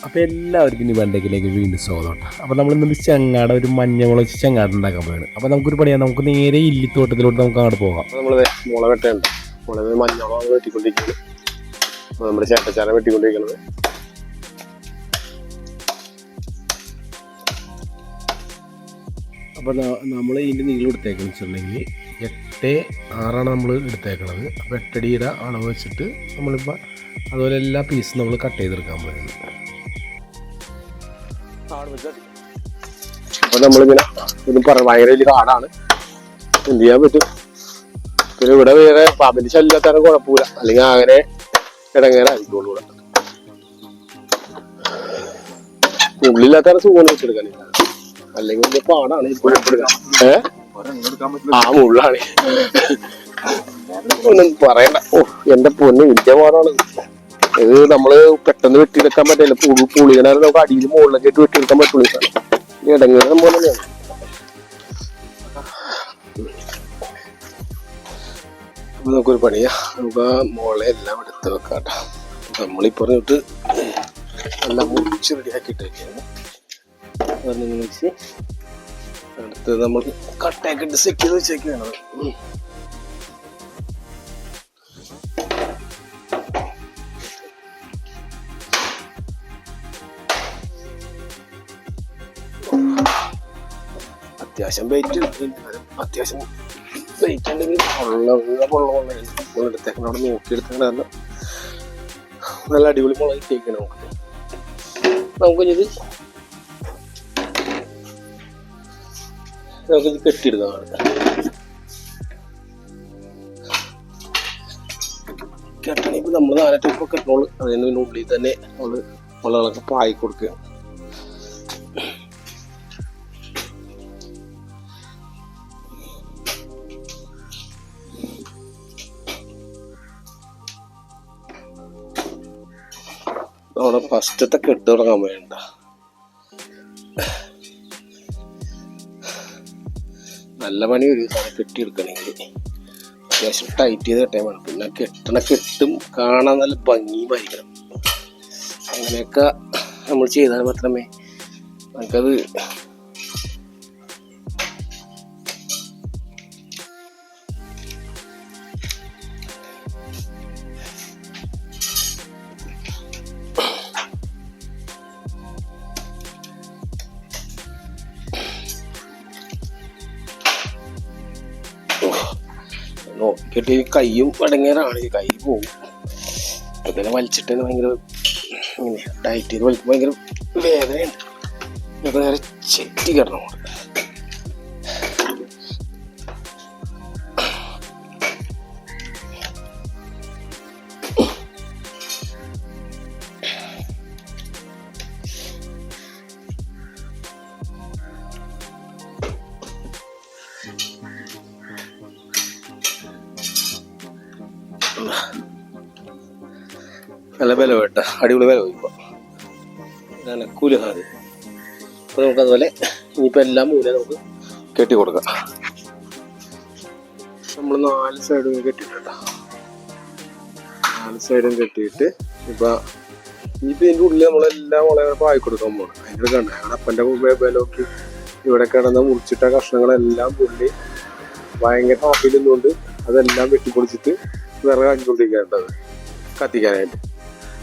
അപ്പോൾ എല്ലാവർക്കും ഇനി വെണ്ടയ്ക്കിലേക്ക് വീണ്ടും സ്വാഗതം. അപ്പോൾ നമ്മൾ ഇന്നൊരു ചെങ്ങാട ഒരു മഞ്ഞമുളക് ചെങ്ങാട ഉണ്ടാക്കാൻ പോവുകയാണ്. അപ്പോൾ നമുക്കൊരു പണിയാണ്, നമുക്ക് നേരെ ഇല്ലിത്തോട്ടത്തിലോട്ട് നമുക്ക് അങ്ങോട്ട് പോകാം. അപ്പോൾ നമ്മൾ മുള വെട്ടേണ്ട മുളക് മഞ്ഞമുളക് വെട്ടിക്കൊണ്ടിരിക്കുന്നത്. അപ്പോൾ നമ്മുടെ ചേട്ടച്ചാരം വെട്ടിക്കൊണ്ടിരിക്കുന്നത്. അപ്പോൾ നമ്മൾ ഇതിൻ്റെ നീളം എടുത്തേക്കെന്ന് വെച്ചിട്ടുണ്ടെങ്കിൽ 8-6 നമ്മൾ എടുത്തേക്കണത്. അപ്പോൾ 8 അടിയുടെ അളവ് വെച്ചിട്ട് നമ്മളിപ്പോൾ അതുപോലെ എല്ലാ പീസും നമ്മൾ കട്ട് ചെയ്തെടുക്കാൻ പോകുന്നത്. അപ്പോൾ നമ്മളിങ്ങനെ ഇതും ഭയങ്കര വലിയ കാടാണ്, എന്ത് ചെയ്യാൻ പറ്റും. പിന്നെ ഇവിടെ വേറെ പാമ്പിന്റെ ശല്യത്താനും കുഴപ്പമില്ല, അല്ലെങ്കിൽ അങ്ങനെ ഇടങ്ങേറായിരിക്കുള്ളൂ. ഇവിടെ ഉള്ളില്ലാത്ത സുഖം വെച്ചെടുക്കാനില്ല, അല്ലെങ്കിൽ വലിയ പാടാണ് ഇപ്പോൾ എടുക്കാൻ. ആ മുള്ളാണ്, ഒന്നും പറയണ്ട. ഓ എന്റെ പൊന്ന് വലിയ പാടാണ് ഇത്. നമ്മള് പെട്ടെന്ന് വെട്ടിയെടുക്കാൻ പറ്റില്ല, പുളികണ നമുക്ക് അടിയിൽ മുകളിലൊക്കെ ഇട്ട് വെട്ടിയെടുക്കാൻ പറ്റുള്ളൂ. ഇടങ്ങേറ് പോലെ തന്നെയാണ്. അപ്പൊ നമുക്കൊരു പണിയാ, നമുക്ക് ആ മുള എല്ലാം എടുത്ത് വെക്കാട്ടോ. നമ്മളിപ്പോ പറഞ്ഞിട്ട് എല്ലാം മുറിച്ച് റെഡിയാക്കിയിട്ടൊക്കെയാണ് വെച്ച് അടുത്ത് നമ്മൾ കട്ടയൊക്കെ ഇട്ട് സെറ്റ് ചെയ്ത് വെച്ചേക്കാണ്. അത്യാവശ്യം വെയിറ്റ് അത്യാവശ്യം വെയിറ്റ് ഉണ്ടെങ്കിൽ എടുത്തേക്കണം. അവിടെ നോക്കിയെടുത്തേക്കണ കാരണം നല്ല അടിപൊളി മുളക് കേൾക്കണം. നമുക്കിത് കെട്ടിയെടുക്കാം. കെട്ടണ ഇപ്പൊ നമ്മൾ 4 ട്രിപ്പ് കെട്ടണോളൂ. അതിന് ഉള്ളിൽ തന്നെ നമ്മള് മുളകളൊക്കെ പായി കൊടുക്കുക. അവിടെ ഫസ്റ്റത്തെ കെട്ട് തുടങ്ങാൻ വേണ്ട, നല്ല പണി ഒരു സാധനം കെട്ടിയെടുക്കണമെങ്കിൽ അത്യാവശ്യം ടൈറ്റ് ചെയ്ത് കെട്ടാൻ വേണം. പിന്നെ കെട്ടും കാണാൻ നല്ല ഭംഗിയുമായിരിക്കണം. അങ്ങനെയൊക്കെ നമ്മൾ ചെയ്താൽ മാത്രമേ നമുക്കത് നോക്കിയിട്ട് കയ്യും അടങ്ങേറാണ്. കൈ പോകും ഇങ്ങനെ വലിച്ചിട്ട് ഭയങ്കര ഇങ്ങനെ ടൈറ്റ് ചെയ്ത് വലിക്കുമ്പോൾ ഭയങ്കര വേദനയുണ്ട്. ഇതൊക്കെ നേരെ ചെറ്റി കിടണം. നല്ല വില വേട്ട, അടിപൊളി വില പോയിപ്പോ നനക്കൂല അത്. അപ്പൊ നമുക്ക് അതുപോലെ ഇനിയിപ്പോൾ എല്ലാം മൂല നമുക്ക് കെട്ടി കൊടുക്കാം. നമ്മൾ 4 സൈഡും കെട്ടിയിട്ടാ, 4 സൈഡും കെട്ടിയിട്ട് ഇപ്പൊ ഇതിന്റെ ഉള്ളിൽ നമ്മളെല്ലാം വളരെ പായി കൊടുക്കാൻ പോകണം. അതിൻ്റെ കണ്ട അപ്പൻ്റെ വിലക്ക് ഇവിടെ കിടന്ന മുറിച്ചിട്ട കഷ്ണങ്ങളെല്ലാം പുള്ളി ഭയങ്കര ഹാപ്പിൽ നിന്നുകൊണ്ട് അതെല്ലാം വെട്ടിപ്പൊളിച്ചിട്ട് വിറക് ആക്കിക്കൊണ്ടിരിക്കേണ്ടത് കത്തിക്കാനായിട്ട്.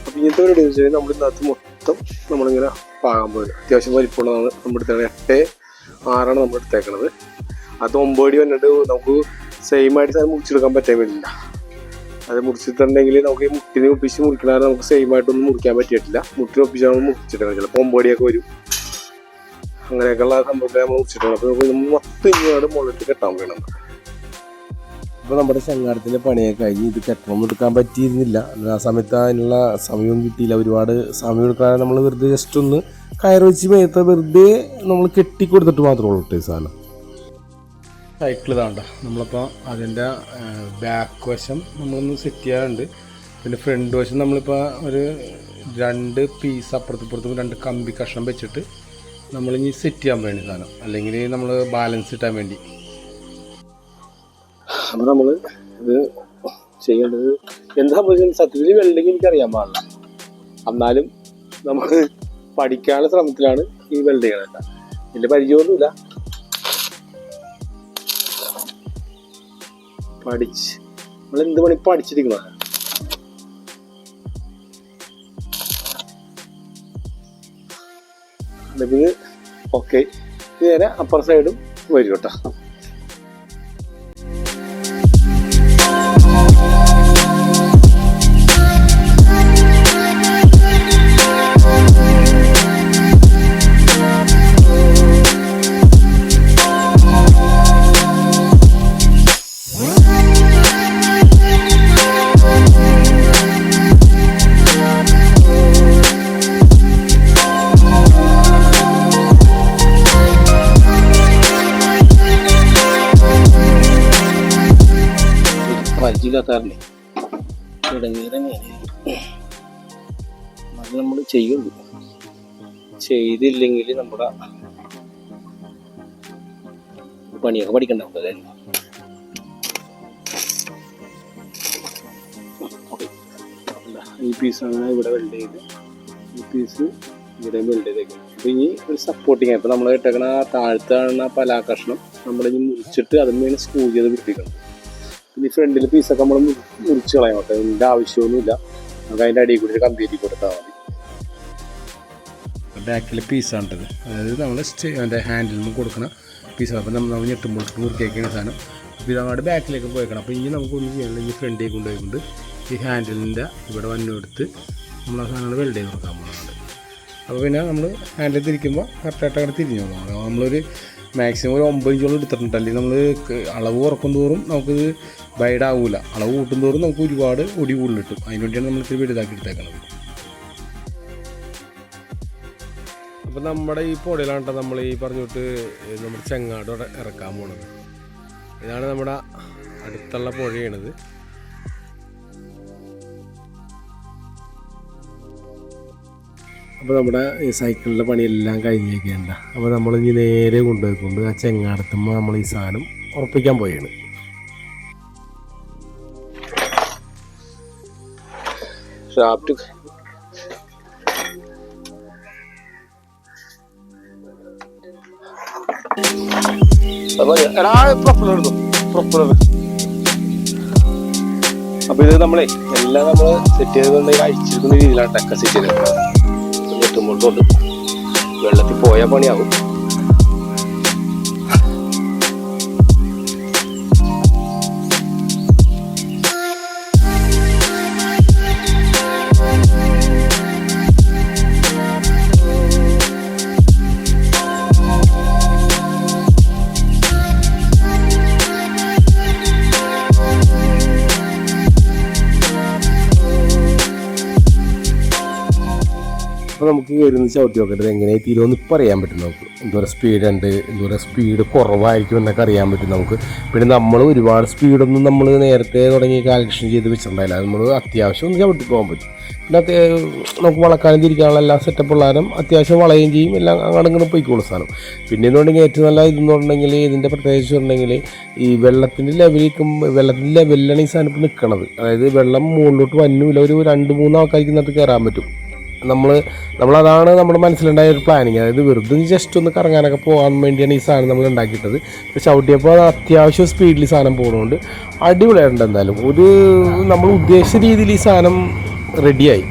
അപ്പം ഇങ്ങനത്തെ ഒരു വെച്ചാൽ നമ്മൾ ഇന്നത്തെ മൊത്തം നമ്മളിങ്ങനെ പാകാൻ പോയത്. അത്യാവശ്യം വലിപ്പമുള്ളതാണ് നമ്മൾ എടുത്തത്. 8-6 നമ്മൾ എടുത്തേക്കണത്. അത് 9 അടി വന്നിട്ട് നമുക്ക് സെയിം ആയിട്ട് അത് മുറിച്ചെടുക്കാൻ പറ്റാൻ വേണ്ടിയില്ല. അത് മുറിച്ചിട്ടുണ്ടെങ്കിൽ നമുക്ക് ഈ മുട്ടിനെ ഒപ്പിച്ച് മുറിക്കണ നമുക്ക് സെയിം ആയിട്ടൊന്നും മുറിക്കാൻ പറ്റിയിട്ടില്ല. മുട്ടിനെ ഒപ്പിച്ച് നമ്മൾ മുറിച്ചിട്ടുണ്ട്. ചിലപ്പോൾ 9 അടിയൊക്കെ വരും. അങ്ങനെയൊക്കെയുള്ള സംഭവമൊക്കെ നമ്മൾ മുറിച്ചിട്ടുണ്ട്. അപ്പോൾ നമ്മൾ മൊത്തം ഇങ്ങോട്ട് മുകളിലിട്ട് കെട്ടാൻ വേണം. ഇപ്പോൾ നമ്മുടെ ചെങ്ങാടത്തിൻ്റെ പണിയൊക്കെ കഴിഞ്ഞ് ഇത് കെട്ടണം എടുക്കാൻ പറ്റിയിരുന്നില്ല. ആ സമയത്ത് അതിനുള്ള സമയവും കിട്ടിയില്ല. ഒരുപാട് സമയം എടുക്കാതെ നമ്മൾ വെറുതെ ജസ്റ്റ് ഒന്ന് കയറ് വെച്ച് മേത്ത വെറുതെ നമ്മൾ കെട്ടിക്കൊടുത്തിട്ട് മാത്രമേ ഉള്ളൂ ഈ സാധനം. സൈക്കിൾ ഇതാണ്ട നമ്മളിപ്പോൾ അതിൻ്റെ ബാക്ക് വശം നമ്മളൊന്ന് സെറ്റ് ചെയ്യാറുണ്ട്. പിന്നെ ഫ്രണ്ട് വശം നമ്മളിപ്പോൾ ഒരു 2 പീസ് അപ്പുറത്തും 2 കമ്പി കഷ്ണം വെച്ചിട്ട് നമ്മളിനി സെറ്റ് ചെയ്യാൻ വേണ്ടി സാധനം, അല്ലെങ്കിൽ നമ്മൾ ബാലൻസ് കിട്ടാൻ വേണ്ടി. അപ്പോൾ നമ്മൾ ഇത് ചെയ്യേണ്ടത് എന്താ സംഭവിച്ചത് സത്യത്തിൽ വെൽഡിങ് എനിക്കറിയാൻ പാടില്ല. എന്നാലും നമ്മൾ പഠിക്കാനുള്ള ശ്രമത്തിലാണ് ഈ വെൽഡ് ചെയ്യണത്. വലിയ പരിചയമൊന്നുമില്ല. നമ്മൾ എന്ത് പണി പഠിച്ചിരിക്കണ ഇത്. ഓക്കെ, നേരെ അപ്പർ സൈഡും വരും കേട്ടോ. പരിചയമില്ലാത്തല്ലേ അത് നമ്മൾ ചെയ്യുള്ളൂ. ചെയ്തില്ലെങ്കിൽ നമ്മുടെ പണിയൊക്കെ പഠിക്കണ്ടാവും. ഈ പീസാണ് ഇവിടെ വെൽഡ് ചെയ്ത്, ഈ പീസ് ഇവിടെ വെൽഡ് ചെയ്തേക്കും. അപ്പൊ ഇനി ഒരു സപ്പോർട്ടിങ്, ഇപ്പൊ നമ്മൾ ഇട്ടേക്കണ താഴ്ത്താണ പലാകഷ്ണം നമ്മളിനി മുറിച്ചിട്ട് അതിന് സ്ക്രൂ ചെയ്ത് പിടിപ്പിക്കണം. ഇനി ഫ്രണ്ടിൽ പീസൊക്കെ നമ്മൾ മുറിച്ച് കളയാം കേട്ടോ. ഇതിൻ്റെ ആവശ്യമൊന്നുമില്ല. നമുക്ക് അതിൻ്റെ അടിയിൽ കൂടി ഒരു കമ്പി കൊടുത്താൽ മതി. ബാക്കിലെ പീസാണിട്ടത്, അതായത് നമ്മൾ അതിൻ്റെ ഹാൻഡിൽ നിന്ന് കൊടുക്കുന്ന പീസാണ്. അപ്പോൾ നമ്മൾ ഞെട്ടുമ്പോൾ മുറുക്കിയേക്കുന്ന സാധനം. അപ്പോൾ ഇത് അങ്ങോട്ട് ബാക്കിലേക്ക് പോയേക്കണം. അപ്പോൾ ഇനി നമുക്കൊന്നും ചെയ്യണം. ഈ ഫ്രണ്ടിലേക്ക് കൊണ്ടുപോയിക്കൊണ്ട് ഈ ഹാൻഡിലിൻ്റെ ഇവിടെ വന്നെടുത്ത് നമ്മൾ ആ സാധനങ്ങൾ വെൽഡ് ചെയ്ത് കൊടുക്കാൻ പോകുന്നുണ്ട്. അപ്പോൾ പിന്നെ നമ്മൾ ഹാൻഡിൽ തിരിക്കുമ്പോൾ കറക്റ്റായിട്ട് അങ്ങനെ തിരിഞ്ഞു പോകണം. നമ്മളൊരു മാക്സിമം ഒരു 9 ഇഞ്ചോളം എടുത്തിട്ടുണ്ട്. അല്ലെങ്കിൽ നമ്മൾ അളവ് കുറക്കും തോറും നമുക്കിത് ബൈഡാവില്ല. അളവ് കൂട്ടും തോറും നമുക്ക് ഒരുപാട് ഒടി കൂടുതൽ കിട്ടും. അതിന് വേണ്ടിയാണ് നമ്മൾ ഇത്തിരി വലുതാക്കി എടുത്തേക്കുന്നത്. അപ്പോൾ നമ്മുടെ ഈ പൊടിയിലാണ് നമ്മൾ ഈ പറഞ്ഞിട്ട് നമ്മുടെ ചെങ്ങാട് ഇറക്കാൻ പോണത്. ഇതാണ് നമ്മുടെ അടുത്തുള്ള പുഴയാണിത്. അപ്പോൾ നമ്മുടെ ഈ സൈക്കിളിൻ്റെ പണിയെല്ലാം കഴിഞ്ഞേക്കേണ്ട. അപ്പോൾ നമ്മളിനി നേരെ കൊണ്ടുപോയിക്കൊണ്ട് ആ ചെങ്ങാടത്തുമ്പോൾ നമ്മൾ ഈ സാധനം ഉറപ്പിക്കാൻ പോയാണ്. ഷാഫ്റ്റ് അപ്പൊ ഇത് നമ്മളെ എല്ലാം നമ്മൾ സെറ്റ് ചെയ്തുകൊണ്ട് അഴിച്ചിരിക്കുന്ന രീതിയിലാണ് ടക്ക സെറ്റ് ചെയ്തേക്കുന്നത്. എത്തുമ്പോഴത്തോണ്ട് വെള്ളത്തിൽ പോയാൽ പണിയാവും. അപ്പോൾ നമുക്ക് കയറുന്ന ചവിട്ടി നോക്കട്ടെ എങ്ങനെ തീരുമെന്ന് ഇപ്പോൾ അറിയാൻ പറ്റും. നമുക്ക് എന്തോരം സ്പീഡുണ്ട്, എന്തോരം സ്പീഡ് കുറവായിരിക്കും എന്നൊക്കെ അറിയാൻ പറ്റും നമുക്ക്. പിന്നെ നമ്മൾ ഒരുപാട് സ്പീഡൊന്നും നമ്മൾ നേരത്തെ തുടങ്ങി കാൽക്കുലേഷൻ ചെയ്ത് വെച്ചിട്ടുണ്ടായില്ല. അത് നമ്മൾ അത്യാവശ്യം ഒന്ന് ചവിട്ടി പോകാൻ പറ്റും. പിന്നെ നമുക്ക് വളക്കാനും തിരിക്കാനുള്ള എല്ലാ സെറ്റപ്പ് ഉള്ളാരും അത്യാവശ്യം വളയുകയും ചെയ്യും. എല്ലാം അങ്ങോട്ട് പോയിക്കോളും സാധനം. പിന്നെ എന്നുണ്ടെങ്കിൽ ഏറ്റവും നല്ല ഇതെന്ന് പറഞ്ഞിട്ടുണ്ടെങ്കിൽ ഇതിൻ്റെ പ്രത്യേകിച്ച് ഉണ്ടെങ്കിൽ ഈ വെള്ളത്തിൻ്റെ ലെവലിലാണ് ഈ സാധനം ഇപ്പോൾ നിൽക്കണത്. അതായത് വെള്ളം മുകളിലോട്ട് വന്നില്ല. ഒരു 2-3 ആൾക്കാർക്ക് ഇന്നത്തെ കയറാൻ പറ്റും. നമ്മളതാണ് നമ്മുടെ മനസ്സിലുണ്ടായ ഒരു പ്ലാനിങ്. അതായത് വെറുതെ ജസ്റ്റ് ഒന്ന് കറങ്ങാനൊക്കെ പോകാൻ വേണ്ടിയാണ് ഈ സാധനം നമ്മൾ ഉണ്ടാക്കിയിട്ടത്. ഇപ്പോൾ ചവിട്ടിയപ്പോൾ അത് അത്യാവശ്യം സ്പീഡിൽ സാധനം പോകുന്നതുകൊണ്ട് അടിപൊളിയായിട്ടുണ്ട്. എന്തായാലും നമ്മൾ ഉദ്ദേശിച്ച രീതിയിൽ ഈ സാധനം റെഡിയായി.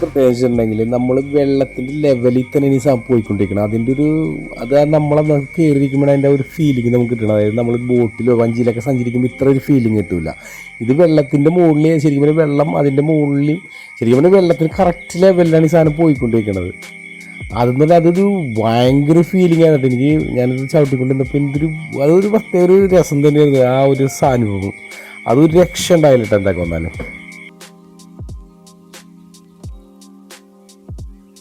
പ്രത്യേകത വെച്ചിട്ടുണ്ടെങ്കിൽ നമ്മൾ വെള്ളത്തിൻ്റെ ലെവലിൽ തന്നെ ഈ സാധനം പോയിക്കൊണ്ടിരിക്കണം. അതിൻ്റെ ഒരു അത് നമ്മളെ കയറിയിരിക്കുമ്പോൾ അതിൻ്റെ ഒരു ഫീലിംഗ് നമുക്ക് കിട്ടണം. അതായത് നമ്മൾ ബോട്ടിലോ വഞ്ചിയിലൊക്കെ സഞ്ചരിക്കുമ്പോൾ ഇത്ര ഒരു ഫീലിംഗ് കിട്ടില്ല. ഇത് വെള്ളത്തിൻ്റെ മുകളിൽ ശരിക്കും പറഞ്ഞാൽ വെള്ളം അതിൻ്റെ മുകളിൽ ശരിക്കും പറഞ്ഞാൽ വെള്ളത്തിന് കറക്റ്റ് ലെവലിലാണ് ഈ സാധനം പോയിക്കൊണ്ടിരിക്കുന്നത്. അതെന്ന് പറഞ്ഞാൽ അതൊരു ഭയങ്കര ഫീലിംഗ് ആണ്. എനിക്ക് ഞാനത് ചവിട്ടിക്കൊണ്ടിരുന്നപ്പോൾ അതൊരു പ്രത്യേക ഒരു രസം തന്നെയായിരുന്നു ആ ഒരു അനുഭവം. അതൊരു രക്ഷ ഉണ്ടായില്ല കേട്ടോ എന്താ കൊന്നാലും.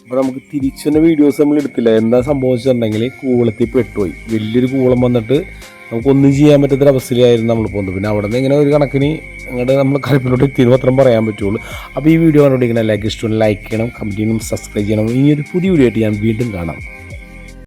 അപ്പോൾ നമുക്ക് തിരിച്ചു തന്നെ വീഡിയോസ് നമ്മൾ എടുത്തില്ല. എന്താ സംഭവിച്ചിട്ടുണ്ടെങ്കിൽ കൂളത്തിൽ പെട്ടുപോയി. വലിയൊരു കൂളം വന്നിട്ട് നമുക്കൊന്നും ചെയ്യാൻ പറ്റാത്തൊരവസ്ഥയിലായിരുന്നു നമ്മൾ പോകുന്നത്. പിന്നെ അവിടെ നിന്ന് ഇങ്ങനെ ഒരു കണക്കിന് അങ്ങോട്ട് നമ്മൾ കരപ്പിലോട്ട് എത്തിയെന്ന് മാത്രം പറയാൻ പറ്റുള്ളൂ. അപ്പോൾ ഈ വീഡിയോ കണ്ടുപിടിക്കണം എല്ലാവർക്കും ഇഷ്ടം ലൈക്ക് ചെയ്യണം, കമൻറ്റ് ചെയ്യണം, സബ്സ്ക്രൈബ് ചെയ്യണം. ഇനി ഒരു പുതിയ വീഡിയോ ആയിട്ട് ഞാൻ വീണ്ടും കാണാം.